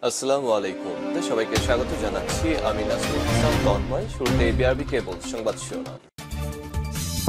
আসসালামু আলাইকুম। সবাইকে স্বাগত জানাচ্ছি। আমি নাসরুল ইসলাম তন্ময়। শুরুতে বিআরবি কেবল সংবাদ শিরোনাম।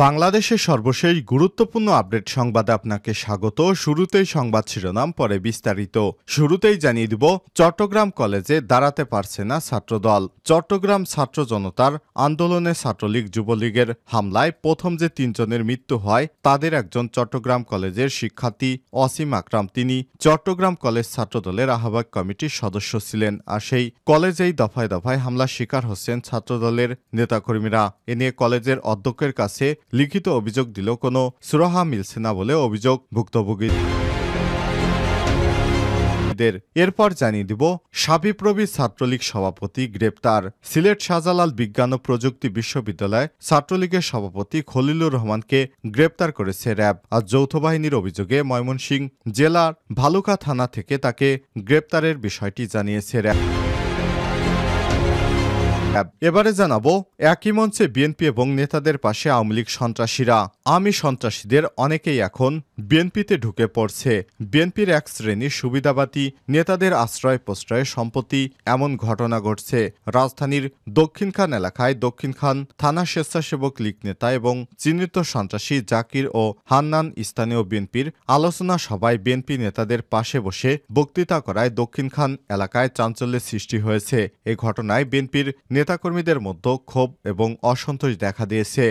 বাংলাদেশের সর্বশেষ গুরুত্বপূর্ণ আপডেট সংবাদে আপনাকে স্বাগত। শুরুতেই সংবাদ শিরোনাম, পরে বিস্তারিত। শুরুতেই জানিয়ে দিব, চট্টগ্রাম কলেজে দাঁড়াতে পারছে না ছাত্রদল। চট্টগ্রাম ছাত্র জনতার আন্দোলনে ছাত্রলীগ যুবলীগের হামলায় প্রথম যে ৩ জনের মৃত্যু হয় তাদের একজন চট্টগ্রাম কলেজের শিক্ষার্থী অসীম আকরাম। তিনি চট্টগ্রাম কলেজ ছাত্রদলের আহ্বায়ক কমিটির সদস্য ছিলেন। আর সেই কলেজেই দফায় দফায় হামলার শিকার হচ্ছেন ছাত্রদলের নেতাকর্মীরা। এ নিয়ে কলেজের অধ্যক্ষের কাছে লিখিত অভিযোগ দিলেও কোনো সুরাহা মিলছে না বলে অভিযোগ ভুক্তভোগীদের। এরপর জানিয়ে দিব, শাবিপ্রবি ছাত্রলীগ সভাপতি গ্রেপ্তার। সিলেট শাহজালাল বিজ্ঞান ও প্রযুক্তি বিশ্ববিদ্যালয় ছাত্রলীগের সভাপতি খলিলুর রহমানকে গ্রেপ্তার করেছে র্যাব। আর যৌথ বাহিনীর অভিযোগে ময়মনসিংহ জেলার ভালুকা থানা থেকে তাকে গ্রেপ্তারের বিষয়টি জানিয়েছে র্যাব। এবারে জানাবো, একই মঞ্চে বিএনপি এবং নেতাদের পাশে আওয়ামী লীগ সন্ত্রাসীরা। আমি সন্ত্রাসীদের অনেকেই এখন বিএনপিতে ঢুকে পড়ছে। বিএনপির এক শ্রেণীর সুবিধাবাদী নেতাদের আশ্রয় প্রশ্রয়ে সম্প্রতি এমন ঘটনা ঘটছে। রাজধানীর দক্ষিণখান এলাকায় দক্ষিণখান থানা স্বেচ্ছাসেবক লীগ নেতা এবং চিহ্নিত সন্ত্রাসী জাকির ও হান্নান স্থানীয় বিএনপির আলোচনা সভায় বিএনপি নেতাদের পাশে বসে বক্তৃতা করায় দক্ষিণখান এলাকায় চাঞ্চল্যের সৃষ্টি হয়েছে। এই ঘটনায় বিএনপির নেতাকর্মীদের মধ্যে ক্ষোভ এবং অসন্তোষ দেখা দিয়েছে।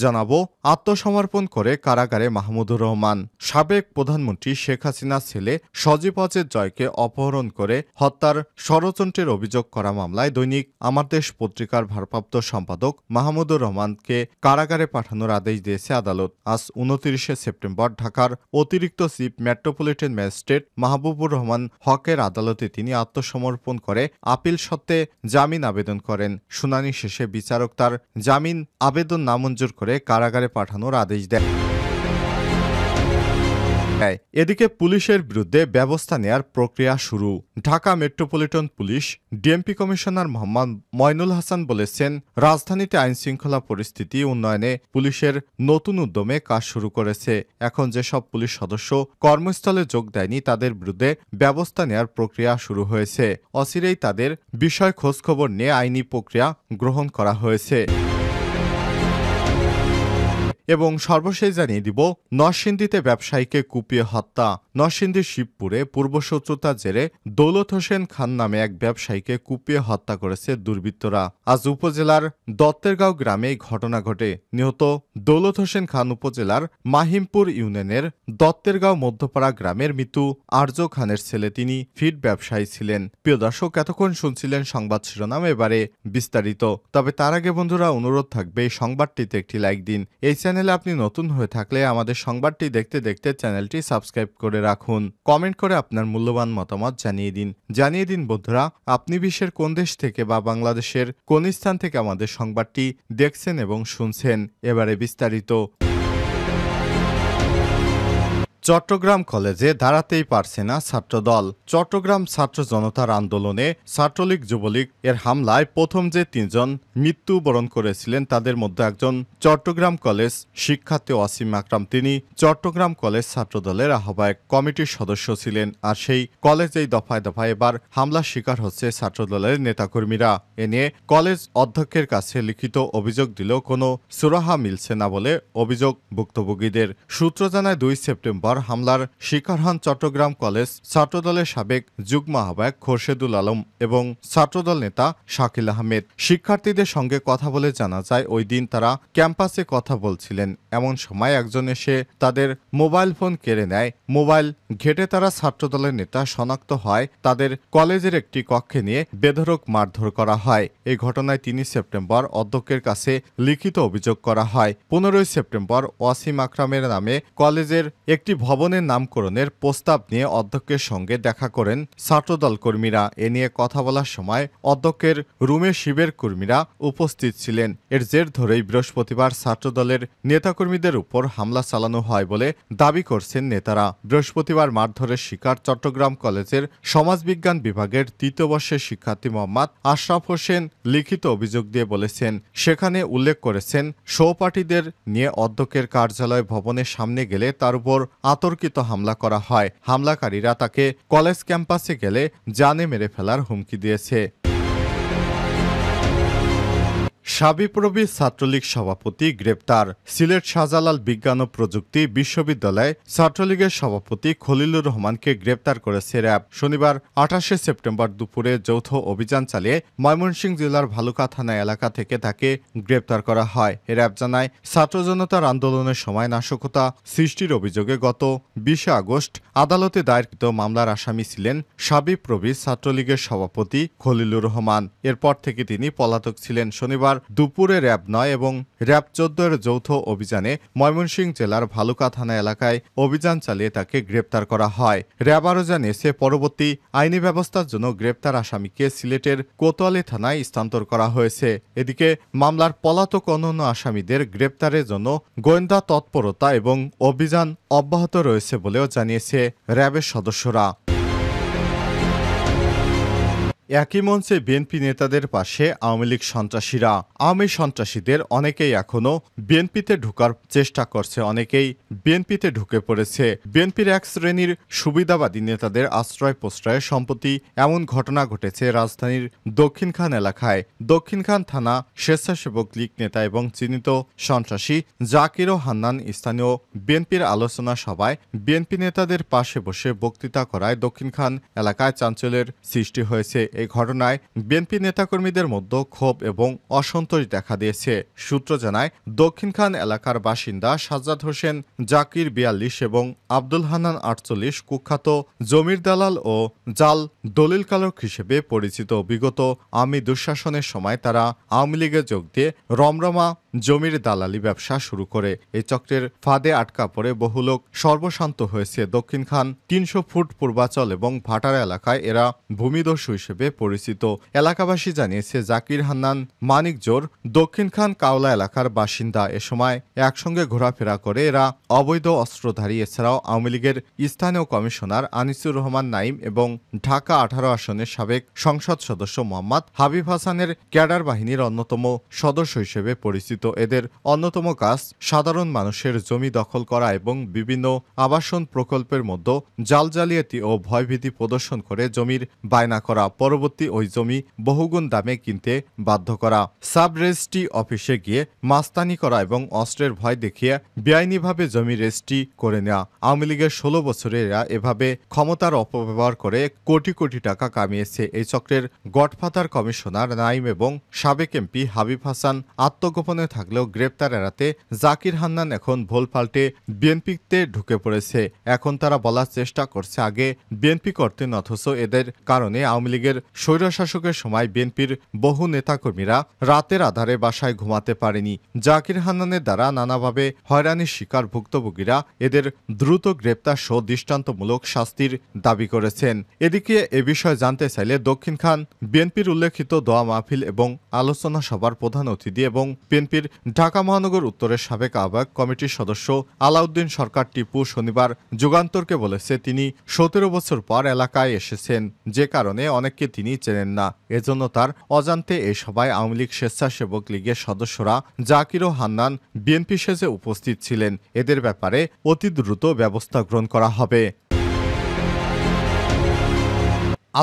জানাবো, আত্মসমর্পণ করে কারাগারে মাহমুদুর রহমান। সাবেক প্রধানমন্ত্রী শেখ হাসিনার ছেলে সজীব ওয়াজেদ জয়কে অপহরণ করে হত্যার ষড়যন্ত্রের অভিযোগ করা মামলায় দৈনিক আমার দেশ পত্রিকার ভারপ্রাপ্ত সম্পাদক মাহমুদুর রহমানকে কারাগারে পাঠানোর আদেশ দিয়েছে আদালত। আজ ২৯ সেপ্টেম্বর ঢাকার অতিরিক্ত chief metropolitan magistrate Mahbubur Rahman হকের আদালতে তিনি আত্মসমর্পণ করে আপিল সত্ত্বে জামিন আবেদন করেন। শুনানি শেষে বিচারক তার জামিন আবেদন নামঞ্জুর করে কারাগারে পাঠানোর আদেশ দেয়। এদিকে পুলিশের বিরুদ্ধে ব্যবস্থা নেয়ার প্রক্রিয়া শুরু। Dhaka metropolitan police DMP commissioner Mohammad Moynul Hasan বলেছেন, রাজধানীতে আইনশৃঙ্খলা পরিস্থিতি উন্নয়নে পুলিশের নতুন উদ্যমে কাজ শুরু করেছে। এখন যেসব পুলিশ সদস্য কর্মস্থলে যোগ দেয়নি তাদের বিরুদ্ধে ব্যবস্থা নেয়ার প্রক্রিয়া শুরু হয়েছে। অচিরেই তাদের বিষয় খোঁজখবর নিয়ে আইনি প্রক্রিয়া গ্রহণ করা হয়েছে। এবং সর্বশেষ জানিয়ে দিব, নরসিংদীতে ব্যবসায়ীকে কুপিয়ে হত্যা। নরসিংদীর শিবপুরে পূর্বশত্রুতার জেরে দৌলত হোসেন খান নামে এক ব্যবসায়ীকে কুপিয়ে হত্যা করেছে দুর্বৃত্তরা। আজ উপজেলার দত্তেরগাঁও গ্রামে এই ঘটনা ঘটে। নিহত দৌলত হোসেন খান উপজেলার মাহিমপুর ইউনিয়নের দত্তেরগাঁও মধ্যপাড়া গ্রামের মৃত আর্য খানের ছেলে। তিনি ফিড ব্যবসায়ী ছিলেন। প্রিয় দর্শক, এতক্ষণ শুনছিলেন সংবাদ শিরোনাম, এবারে বিস্তারিত। তবে তার আগে বন্ধুরা, অনুরোধ থাকবে এই সংবাদটিতে একটি লাইক দিন। এই চ্যানেলে আপনি নতুন হয়ে থাকলে আমাদের সংবাদটি দেখতে দেখতে চ্যানেলটি সাবস্ক্রাইব করে রাখুন। কমেন্ট করে আপনার মূল্যবান মতামত জানিয়ে দিন বন্ধুরা, আপনি বিশ্বের কোন দেশ থেকে বা বাংলাদেশের কোন স্থান থেকে আমাদের সংবাদটি দেখছেন এবং শুনছেন। এবারে বিস্তারিত। চট্টগ্রাম কলেজে দাঁড়াতেই পারছে না ছাত্রদল। চট্টগ্রাম ছাত্র জনতার আন্দোলনে ছাত্রলীগ যুবলীগ এর হামলায় প্রথম যে ৩ জন মৃত্যুবরণ করেছিলেন তাদের মধ্যে একজন চট্টগ্রাম কলেজ শিক্ষার্থী অসীম আকরাম। তিনি চট্টগ্রাম কলেজ ছাত্রদলের আহ্বায়ক কমিটির সদস্য ছিলেন। আর সেই কলেজেই দফায় দফায় এবার হামলার শিকার হচ্ছে ছাত্রদলের নেতাকর্মীরা। এ নিয়ে কলেজ অধ্যক্ষের কাছে লিখিত অভিযোগ দিলেও কোনো সুরাহা মিলছে না বলে অভিযোগ ভুক্তভোগীদের। সূত্র জানায়, ২ সেপ্টেম্বর হামলার শিকার হন চট্টগ্রাম কলেজ ছাত্রদলের সাবেক যুগ্ম আহ্বায়ক খোরশেদুল আলম এবং ছাত্রদল নেতা শাকিল আহমেদ। শিক্ষার্থীদের সঙ্গে কথা বলে জানা যায়, ওই দিন তারা ক্যাম্পাসে কথা বলছিলেন। এমন সময় একজন এসে তাদের মোবাইল ফোন কেড়ে নেয়। মোবাইল ঘেটে তারা ছাত্রদলের নেতা শনাক্ত হয়। তাদের কলেজের একটি কক্ষে নিয়ে বেধড়ক মারধর করা হয়। এই ঘটনায় ৩ সেপ্টেম্বর অধ্যক্ষের কাছে লিখিত অভিযোগ করা হয়। ১৫ সেপ্টেম্বর ওয়াসিম আকরামের নামে কলেজের একটি ভবনের নামকরণের প্রস্তাব নিয়ে অধ্যক্ষের সঙ্গে দেখা করেন ছাত্রদল কর্মীরা। এ নিয়ে কথা বলার সময় অধ্যক্ষের রুমে শিবের কর্মীরা উপস্থিত ছিলেন। এর জের ধরেই বৃহস্পতিবার ছাত্রদলের নেতাকর্মীদের উপর হামলা চালানো হয় বলে দাবি করছেন নেতারা। বৃহস্পতিবার মারধরের শিকার চট্টগ্রাম কলেজের সমাজবিজ্ঞান বিভাগের ৩য় বর্ষের শিক্ষার্থী মোহাম্মদ আশরাফ হোসেন লিখিত অভিযোগ দিয়ে বলেছেন, সেখানে উল্লেখ করেছেন সহপাঠীদের নিয়ে অধ্যক্ষের কার্যালয় ভবনের সামনে গেলে তার উপর অতর্কিত হামলা করা হয়। হামলাকারীরা তাকে কলেজ ক্যাম্পাসে গেলে জানে মেরে ফেলার হুমকি দিয়েছে। শাবিপ্রবির ছাত্রলীগ সভাপতি গ্রেপ্তার। সিলেট শাহজালাল বিজ্ঞান ও প্রযুক্তি বিশ্ববিদ্যালয়ে ছাত্রলীগের সভাপতি খলিলুর রহমানকে গ্রেপ্তার করেছে র্যাব। শনিবার ২৮ সেপ্টেম্বর দুপুরে যৌথ অভিযান চালিয়ে ময়মনসিংহ জেলার ভালুকা থানা এলাকা থেকে তাকে গ্রেপ্তার করা হয়। র্যাব জানায়, ছাত্র জনতার আন্দোলনের সময় নাশকতা সৃষ্টির অভিযোগে গত ২০ আগস্ট আদালতে দায়েরকৃত মামলার আসামি ছিলেন শাবিপ্রবির ছাত্রলীগের সভাপতি খলিলুর রহমান। এরপর থেকে তিনি পলাতক ছিলেন। শনিবার দুপুরে র্যাব ৯ এবং র্যাব ১৪ এর যৌথ অভিযানে ময়মনসিংহ জেলার ভালুকা থানা এলাকায় অভিযান চালিয়ে তাকে গ্রেপ্তার করা হয়। র্যাব আরও জানিয়েছে, পরবর্তী আইনি ব্যবস্থার জন্য গ্রেপ্তার আসামিকে সিলেটের কোতোয়ালি থানায় স্থানান্তর করা হয়েছে। এদিকে মামলার পলাতক অন্যান্য আসামিদের গ্রেপ্তারের জন্য গোয়েন্দা তৎপরতা এবং অভিযান অব্যাহত রয়েছে বলেও জানিয়েছে র্যাবের সদস্যরা। একই মঞ্চে বিএনপি নেতাদের পাশে আওয়ামী লীগ সন্ত্রাসীরা। আওয়ামী সন্ত্রাসীদের অনেকেই এখনও বিএনপিতে ঢোকার চেষ্টা করছে, অনেকেই বিএনপিতে ঢুকে পড়েছে। বিএনপির এক শ্রেণীর সুবিধাবাদী নেতাদের আশ্রয় প্রশ্রয়ে সম্প্রতি এমন ঘটনা ঘটেছে রাজধানীর দক্ষিণখান এলাকায়। দক্ষিণখান থানা স্বেচ্ছাসেবক লীগ নেতা এবং চিহ্নিত সন্ত্রাসী জাকির ও হান্নান স্থানীয় বিএনপির আলোচনা সভায় বিএনপি নেতাদের পাশে বসে বক্তৃতা করায় দক্ষিণখান এলাকায় চাঞ্চল্যের সৃষ্টি হয়েছে। এই ঘটনায় বিএনপি নেতাকর্মীদের মধ্যে ক্ষোভ এবং অসন্তোষ দেখা দিয়েছে। সূত্র জানায়, দক্ষিণখান এলাকার বাসিন্দা সাজ্জাদ হোসেন জাকির ৪২ এবং আব্দুল হান্নান ৪৮ কুখ্যাত জমির দালাল ও জাল দলিলকারক হিসেবে পরিচিত। বিগত আওয়ামী দুঃশাসনের সময় তারা আওয়ামী লীগে যোগ দিয়ে রমরমা জমির দালালি ব্যবসা শুরু করে। এই চক্রের ফাঁদে আটকা পড়ে বহু লোক সর্বশান্ত হয়েছে। দক্ষিণখান ৩০০ ফুট পূর্বাচল এবং ভাটারা এলাকায় এরা ভূমিদস্যু হিসেবে পরিচিত। এলাকাবাসী জানিয়েছে, জাকির হান্নান মানিকজোর দক্ষিণখান কাওলা এলাকার বাসিন্দা। এ সময় একসঙ্গে ঘোরাফেরা করে এরা অবৈধ অস্ত্রধারী। এছাড়াও আওয়ামী লীগের স্থানীয় কমিশনার আনিসুর রহমান নাইম এবং ঢাকা ১৮ আসনের সাবেক সংসদ সদস্য মোহাম্মদ হাবিব হাসানের ক্যাডার বাহিনীর অন্যতম সদস্য হিসেবে পরিচিত। এদের অন্যতম কাজ সাধারণ মানুষের জমি দখল করা এবং বিভিন্ন আবাসন প্রকল্পের মধ্যে জাল জালিয়াতি ও ভয়ভীতি প্রদর্শন করে জমির বায়না করা, পরবর্তী ওই জমি বহুগুণ দামে কিনতে বাধ্য করা, সাব রেজিস্ট্রি অফিসে গিয়ে মাস্তানি করা এবং অস্ত্রের ভয় দেখিয়ে বেআইনিভাবে জমি রেজিস্ট্রি করে নেওয়া। আওয়ামী লীগের ১৬ বছরে এরা এভাবে ক্ষমতার অপব্যবহার করে কোটি কোটি টাকা কামিয়েছে। এই চক্রের গডফাদার কমিশনার নাইম এবং সাবেক এমপি হাবিব হাসান আত্মগোপনে থাকলেও গ্রেপ্তার এড়াতে জাকির হান্নান এখন ভোল পাল্টে বিএনপিতে ঢুকে পড়েছে। এখন তারা বলার চেষ্টা করছে আগে বিএনপি করতেন, অথচ এদের কারণে আওয়ামী লীগের স্বৈরশাসকের সময় বিএনপির বহু নেতাকর্মীরা রাতের আধারে বাসায় ঘুমাতে পারেনি। জাকির হান্নানের দ্বারা নানাভাবে হয়রানির শিকার ভুক্তভোগীরা এদের দ্রুত গ্রেপ্তার সহ দৃষ্টান্তমূলক শাস্তির দাবি করেছেন। এদিকে এ বিষয়ে জানতে চাইলে দক্ষিণখান বিএনপির উল্লেখিত দোয়া মাহফিল এবং আলোচনা সভার প্রধান অতিথি এবং বিএনপির ঢাকা মহানগর উত্তরের সাবেক আহ্বায়ক কমিটির সদস্য আলাউদ্দিন সরকার টিপু শনিবার যুগান্তরকে বলেছে, তিনি ১৭ বছর পর এলাকায় এসেছেন, যে কারণে অনেককে তিনি চেনেন না। এজন্য তার অজান্তে এই সভায় আওয়ামী লীগ স্বেচ্ছাসেবক লীগের সদস্যরা জাকির ও হান্নান বিএনপি সেজে উপস্থিত ছিলেন। এদের ব্যাপারে অতি দ্রুত ব্যবস্থা গ্রহণ করা হবে।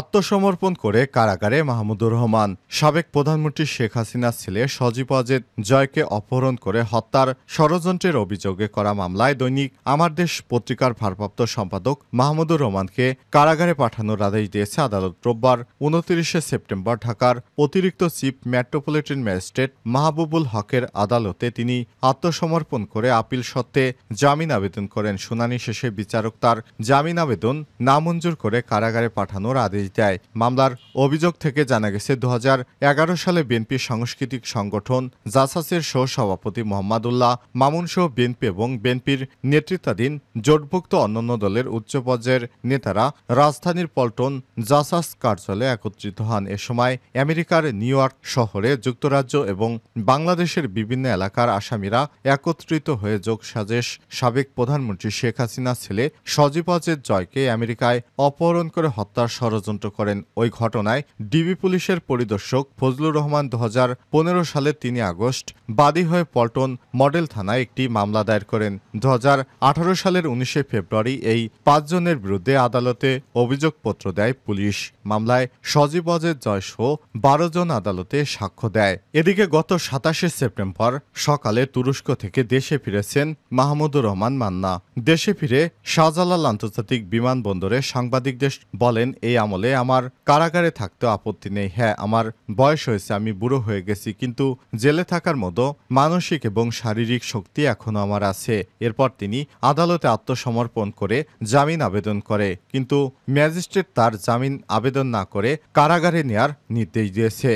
আত্মসমর্পণ করে কারাগারে মাহমুদুর রহমান। সাবেক প্রধানমন্ত্রী শেখ হাসিনার ছেলে সজীব ওয়াজেদ জয়কে অপহরণ করে হত্যার ষড়যন্ত্রের অভিযোগে করা মামলায় দৈনিক আমার দেশ পত্রিকার ভারপ্রাপ্ত সম্পাদক মাহমুদুর রহমানকে কারাগারে পাঠানোর আদেশ দিয়েছে আদালত। রোববার ২৯ সেপ্টেম্বর ঢাকার অতিরিক্ত চিফ মেট্রোপলিটন ম্যাজিস্ট্রেট মাহবুবুল হকের আদালতে তিনি আত্মসমর্পণ করে আপিল সত্ত্বে জামিন আবেদন করেন। শুনানি শেষে বিচারক তার জামিন আবেদন নামঞ্জুর করে কারাগারে পাঠানোর আদেশ দেয়। মামলার অভিযোগ থেকে জানা গেছে, ২০১১ সালে বিএনপি সাংস্কৃতিক সংগঠন জাসাসের সহ-সভাপতি মোহাম্মদুল্লাহ মামুন সহ বিএনপি এবং বিএনপির নেতৃত্বাধীন জোটভুক্ত অন্যান্য দলের উচ্চ পর্যায়ের নেতারা রাজধানীর পল্টন জাসাস কার্যালয়ে একত্রিত হন। এ সময় আমেরিকার নিউ ইয়র্ক শহরে যুক্তরাজ্য এবং বাংলাদেশের বিভিন্ন এলাকার আসামিরা একত্রিত হয়ে যোগসাজশ সাবেক প্রধানমন্ত্রী শেখ হাসিনার ছেলে সজীব ওয়াজেদ জয়কে আমেরিকায় অপহরণ করে হত্যার ষড়যন্ত্র ষড়যন্ত্র করেন। ওই ঘটনায় ডিবি পুলিশের পরিদর্শক ফজলুর রহমান 2015 সালের 3 আগস্ট বাদী হয়ে পল্টন মডেল থানায় একটি মামলা দায়ের করেন। 2018 সালের 19 ফেব্রুয়ারি এই 5 জনের বিরুদ্ধে আদালতে অভিযোগপত্র দেয় পুলিশ। মামলায় সজীব অজয় জয়সহ 12 জন আদালতে সাক্ষ্য দেয়। এদিকে গত 27 সেপ্টেম্বর সকালে তুরস্ক থেকে দেশে ফিরেছেন মাহমুদুর রহমান মান্না। দেশে ফিরে শাহজালাল আন্তর্জাতিক বিমানবন্দরে সাংবাদিকদের বলেন, এই আমলে আমার কারাগারে থাকতে আপত্তি নেই। হ্যাঁ, আমার বয়স হয়েছে, আমি বুড়ো হয়ে গেছি, কিন্তু জেলে থাকার মতো মানসিক এবং শারীরিক শক্তি এখনো আমার আছে। এরপর তিনি আদালতে আত্মসমর্পণ করে জামিন আবেদন করে, কিন্তু ম্যাজিস্ট্রেট তার জামিন আবেদন না করে কারাগারে নেয়ার নির্দেশ দিয়েছে।